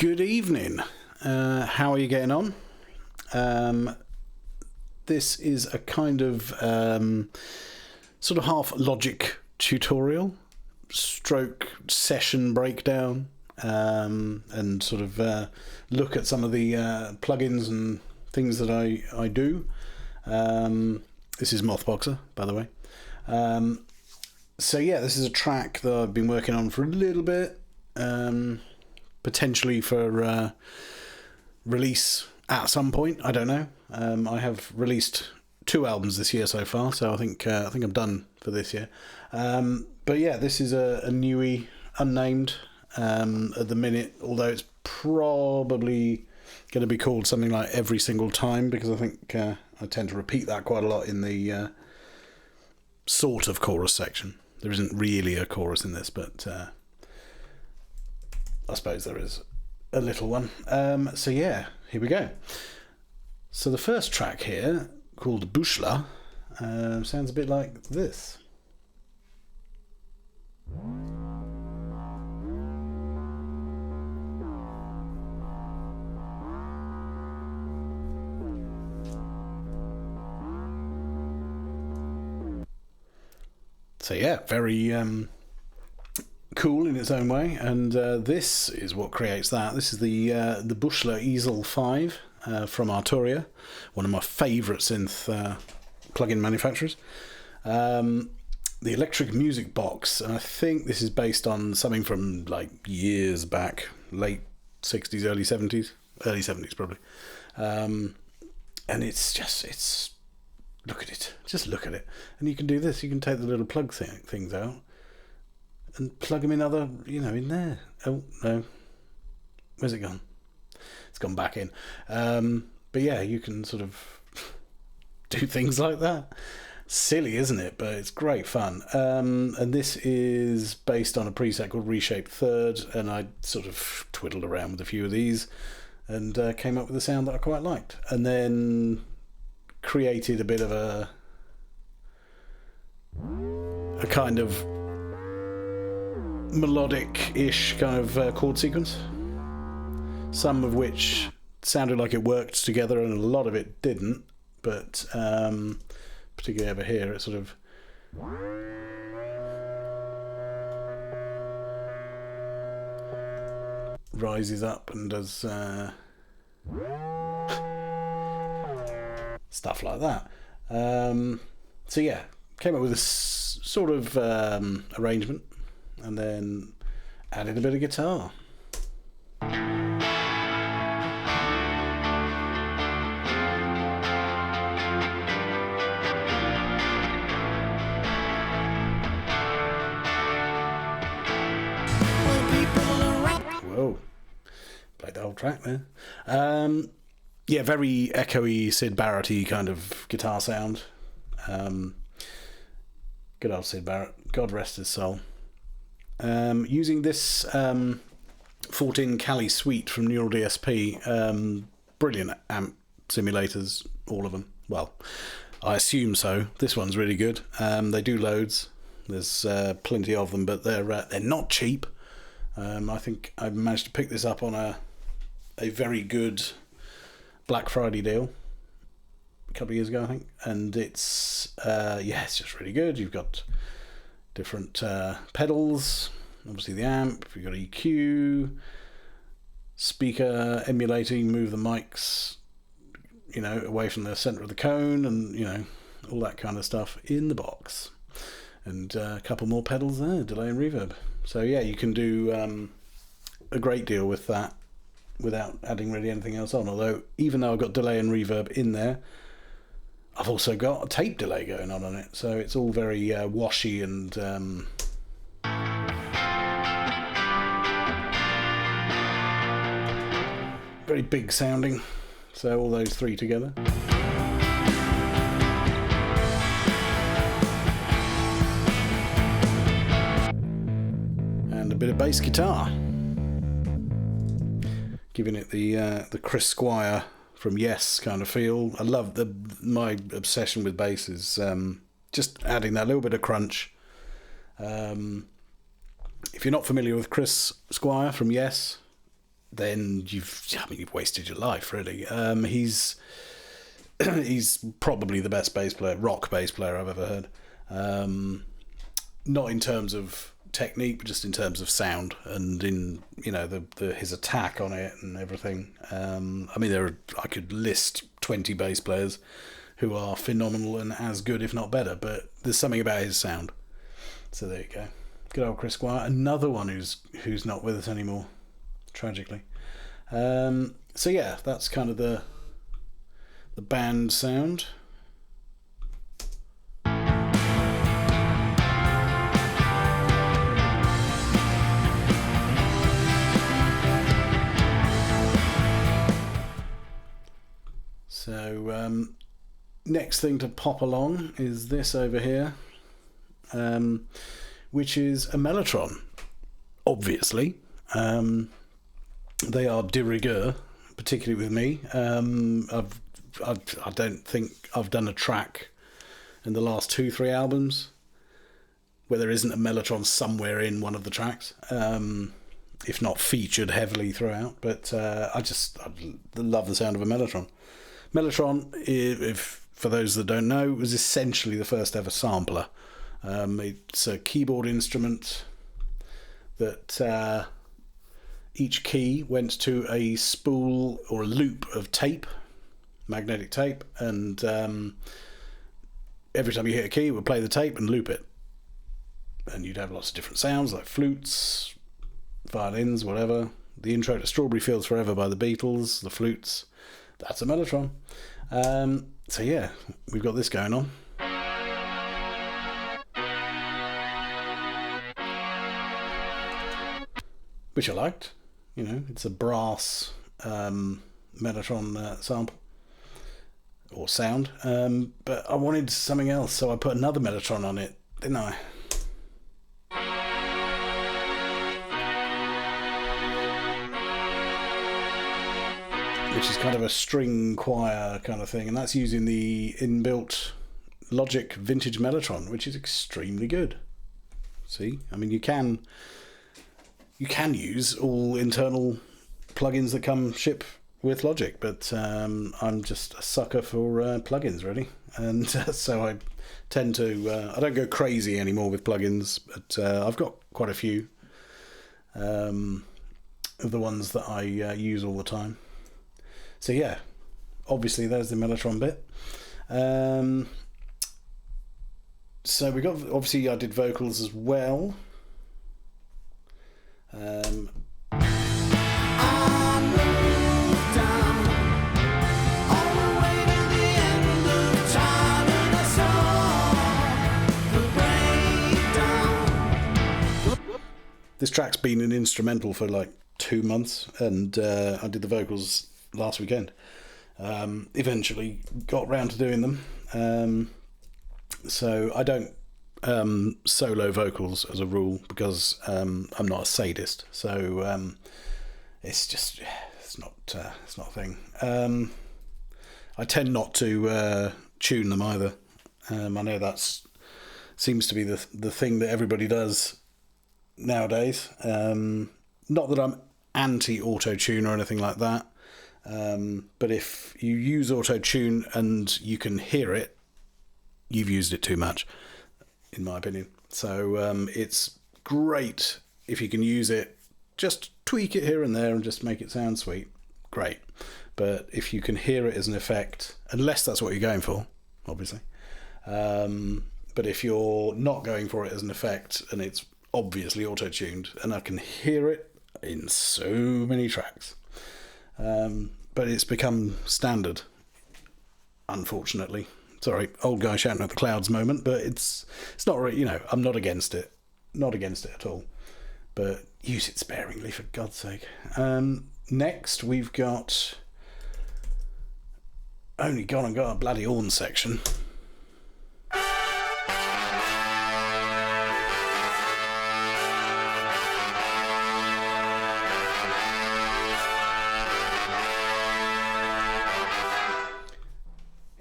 Good evening. How are you getting on? This is a kind of sort of half logic tutorial, stroke session breakdown, and sort of look at some of the plugins and things that I do. This is Mothboxer, by the way. So yeah, this is a track that I've been working on for a little bit. Potentially for release at some point. I don't know. I have released 2 albums this year so far, so I think I'm done for this year. But yeah, this is a newie, unnamed at the minute, although it's probably going to be called something like Every Single Time, because I think I tend to repeat that quite a lot in the sort of chorus section. There isn't really a chorus in this, but I suppose there is a little one. So yeah, here we go. So the first track here, called Bushla, sounds a bit like this. So yeah, very cool in its own way, and this is what creates that. This is the Bushla Easel 5 from Arturia, one of my favourite synth plugin manufacturers. The electric music box, and I think this is based on something from like years back, late 60s, early 70s probably. And it's look at it, just look at it. And you can do this, you can take the little plug things out and plug them in in there. Oh, no. Where's it gone? It's gone back in. But yeah, you can sort of do things like that. Silly, isn't it? But it's great fun. And this is based on a preset called Reshaped Third, and I sort of twiddled around with a few of these and came up with a sound that I quite liked. And then created a bit of a kind of melodic-ish kind of chord sequence, some of which sounded like it worked together and a lot of it didn't, but particularly over here it sort of rises up and does stuff like that. So yeah, came up with this sort of arrangement and then added a bit of guitar. Whoa, played the whole track there. Yeah, very echoey, Syd Barrett-y kind of guitar sound. Good old Syd Barrett, God rest his soul. Using this 14 Cali Suite from Neural DSP, brilliant amp simulators, all of them. Well, I assume so. This one's really good. They do loads. There's plenty of them, but they're not cheap. I think I managed to pick this up on a very good Black Friday deal a couple of years ago, I think, and it's just really good. You've got different pedals, obviously the amp, you've got EQ, speaker emulating, move the mics away from the center of the cone, and all that kind of stuff in the box, and a couple more pedals there, delay and reverb. So yeah, you can do a great deal with that without adding really anything else on, although even though I've got delay and reverb in there, I've also got a tape delay going on it, so it's all very washy and very big sounding, so all those three together. And a bit of bass guitar, giving it the Chris Squire from Yes kind of feel. I love my obsession with bass is just adding that little bit of crunch. If you're not familiar with Chris Squire from Yes, then you've wasted your life, really. He's probably the best rock bass player I've ever heard. Not in terms of technique, but just in terms of sound and in his attack on it and everything. I could list 20 bass players who are phenomenal and as good, if not better, but there's something about his sound. So there you go. Good old Chris Squire. Another one who's not with us anymore, tragically. So yeah, that's kind of the band sound. So next thing to pop along is this over here, which is a mellotron. Obviously, they are de rigueur, particularly with me. I don't think I've done a track in the last 2-3 albums where there isn't a mellotron somewhere in one of the tracks, if not featured heavily throughout. But I love the sound of a mellotron. Mellotron, if for those that don't know, was essentially the first ever sampler. It's a keyboard instrument that each key went to a spool or a loop of tape, magnetic tape, and every time you hit a key, it would play the tape and loop it. And you'd have lots of different sounds like flutes, violins, whatever. The intro to Strawberry Fields Forever by the Beatles, the flutes. That's a mellotron. So yeah, we've got this going on. Which I liked. It's a brass mellotron sample or sound. But I wanted something else, so I put another mellotron on it, didn't I? Which is kind of a string choir kind of thing, and that's using the inbuilt Logic Vintage Mellotron, which is extremely good. See, you can use all internal plugins that come ship with Logic, but I'm just a sucker for plugins, really, and so I tend to I don't go crazy anymore with plugins, but I've got quite a few of the ones that I use all the time. So yeah, obviously there's the mellotron bit. So we got, obviously I did vocals as well. This track's been an instrumental for like 2 months, and I did the vocals last weekend. Eventually got round to doing them. So I don't solo vocals as a rule because I'm not a sadist. So it's not a thing. I tend not to tune them either. I know that's seems to be the thing that everybody does nowadays. Not that I'm anti auto-tune or anything like that. But if you use auto-tune and you can hear it, you've used it too much, in my opinion. So it's great if you can use it, just tweak it here and there and just make it sound sweet. Great. But if you can hear it as an effect, unless that's what you're going for, obviously. But if you're not going for it as an effect and it's obviously auto-tuned, and I can hear it in so many tracks, but it's become standard, unfortunately. Sorry, old guy shouting at the clouds moment, but it's not really, I'm not against it at all, but use it sparingly, for God's sake. Next we've got only gone and got a bloody horn section.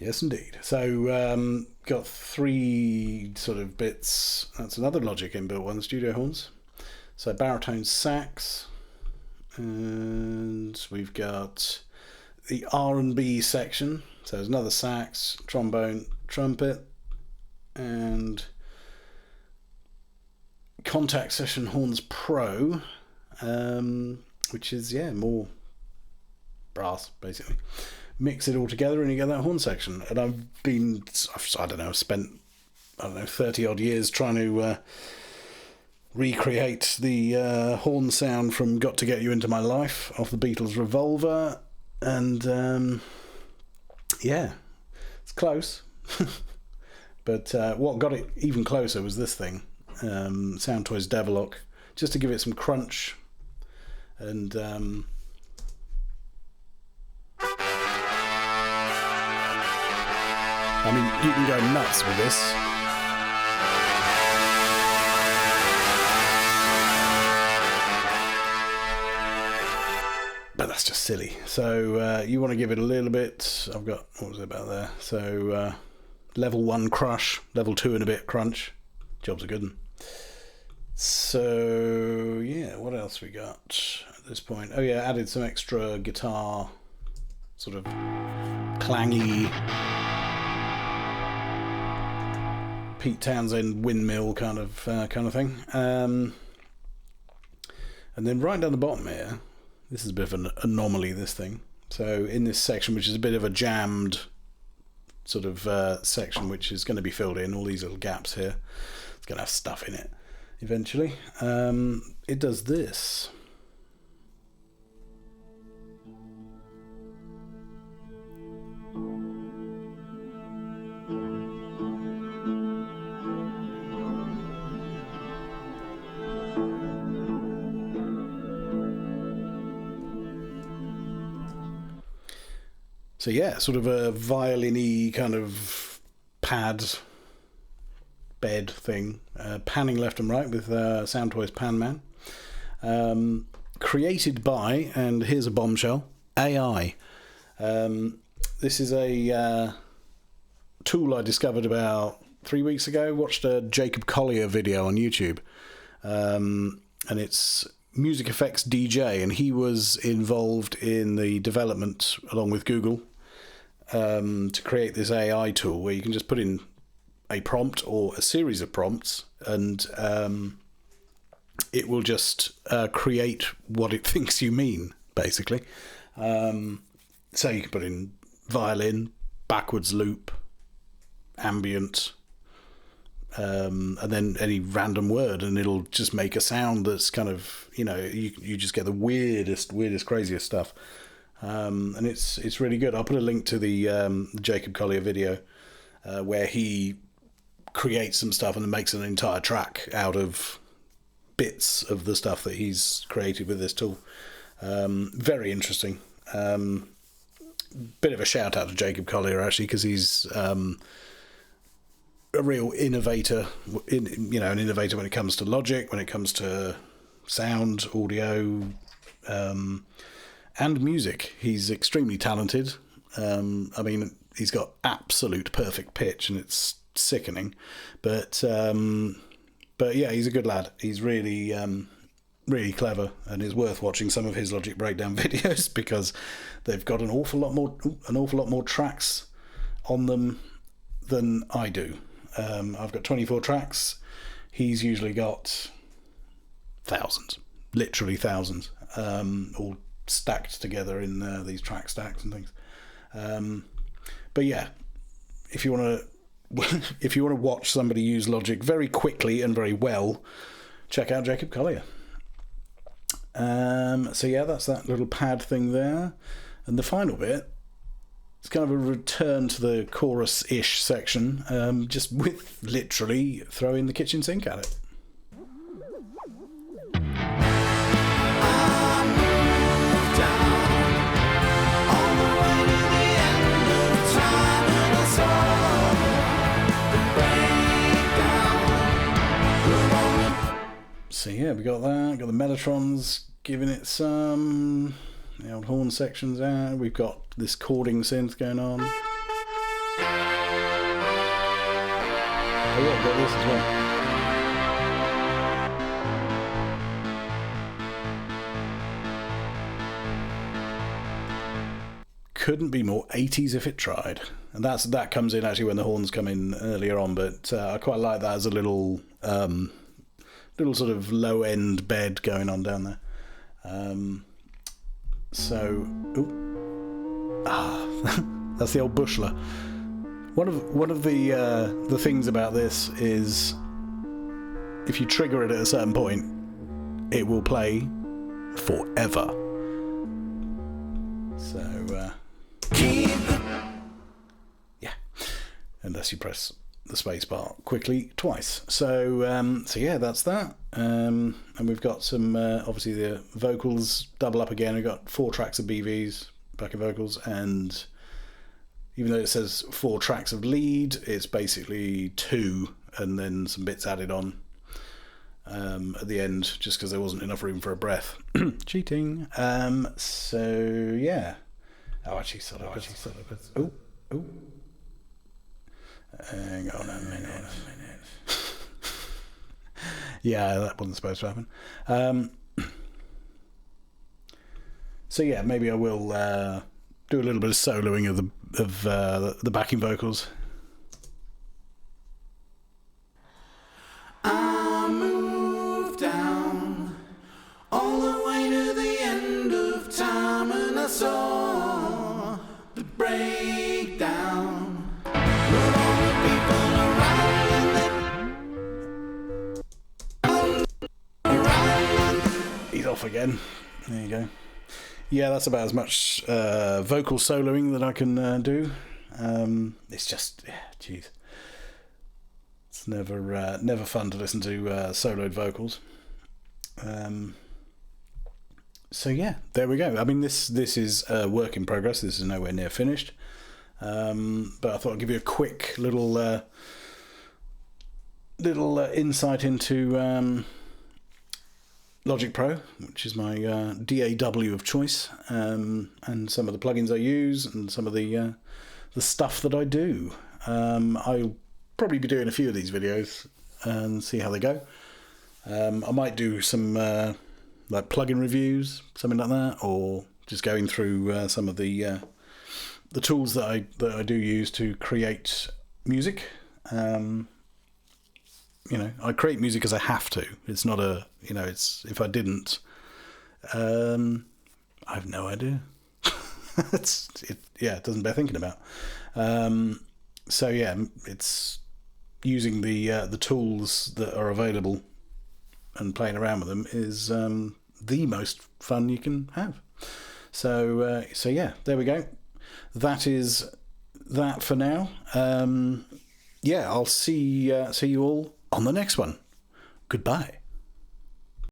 Yes, indeed. So, got 3 sort of bits. That's another Logic inbuilt one, studio horns. So, baritone sax, And we've got the R&B section. So there's another sax, trombone, trumpet, and Contact Session Horns Pro, which is, more brass, basically. Mix it all together and you get that horn section. And I've spent 30 odd years trying to recreate the horn sound from Got to Get You Into My Life off the Beatles' Revolver. And it's close. But what got it even closer was this thing, Soundtoys Devlock, just to give it some crunch. And I mean, you can go nuts with this. But that's just silly. So you want to give it a little bit. I've got, what was it about there? So level 1 crush, level 2 and a bit crunch. Job's a good one. So yeah, what else we got at this point? Oh yeah, added some extra guitar, sort of clangy Pete Townsend windmill kind of thing. And then right down the bottom here, this is a bit of an anomaly, this thing. So in this section, which is a bit of a jammed sort of section, which is going to be filled in, all these little gaps here, it's going to have stuff in it eventually. It does this. So yeah, sort of a violin-y kind of pad bed thing, panning left and right with Soundtoys Pan Man. Created by, and here's a bombshell, AI. This is a tool I discovered about 3 weeks ago. Watched a Jacob Collier video on YouTube, and it's music effects DJ, and he was involved in the development along with Google to create this AI tool where you can just put in a prompt or a series of prompts, and it will just create what it thinks you mean, basically. So you can put in violin, backwards loop, ambient, and then any random word, and it'll just make a sound that's kind of, you just get the weirdest, craziest stuff. And it's really good. I'll put a link to the Jacob Collier video where he creates some stuff and then makes an entire track out of bits of the stuff that he's created with this tool. Very interesting. Bit of a shout out to Jacob Collier, actually, because he's a real innovator, an innovator when it comes to logic, when it comes to sound, audio, and music. He's extremely talented. I mean, he's got absolute perfect pitch, and it's sickening. But yeah, he's a good lad. He's really, really clever, and it's worth watching some of his Logic Breakdown videos because they've got an awful lot more tracks on them than I do. I've got 24 tracks. He's usually got thousands, literally thousands, all stacked together in these track stacks and things. But yeah, if you want to watch somebody use Logic very quickly and very well, check out Jacob Collier. So yeah, that's that little pad thing there, and the final bit. It's kind of a return to the chorus-ish section, just with literally throwing the kitchen sink at it. So yeah, we got that. Got the Mellatrons giving it some. The old horn sections out. We've got this chording synth going on. Oh yeah, we've got this as well. couldn't be more 80s if it tried. And that comes in actually when the horns come in earlier on, but I quite like that as a little sort of low end bed going on down there. That's the old bushler. One of the things about this is if you trigger it at a certain point, it will play forever. So yeah, unless you press the space bar quickly twice. So yeah, that's that. And we've got some obviously the vocals double up again. We've got 4 tracks of BVs, backing vocals, and even though it says 4 tracks of lead, it's basically 2 and then some bits added on at the end, just because there wasn't enough room for a breath. Cheating. So yeah. Hang on a minute. Yeah, that wasn't supposed to happen. So yeah, maybe I will do a little bit of soloing of the backing vocals. I moved down all the way to the end of time, and I saw the breakdown. But all the people around, he's off again. There you go. Yeah, that's about as much vocal soloing that I can do. It's just, jeez. It's never fun to listen to soloed vocals. So yeah, there we go. I mean, this is a work in progress. This is nowhere near finished. But I thought I'd give you a quick little insight into Logic Pro, which is my DAW of choice, and some of the plugins I use and some of the stuff that I do. I'll probably be doing a few of these videos and see how they go. I might do some like plugin reviews, something like that, or just going through some of the tools that I do use to create music. I create music because I have to. It's not it's if I didn't, I have no idea. It doesn't bear thinking about. So yeah, it's using the tools that are available and playing around with them is the most fun you can have. So yeah, there we go. That is that for now. Yeah, I'll see you all on the next one. Goodbye.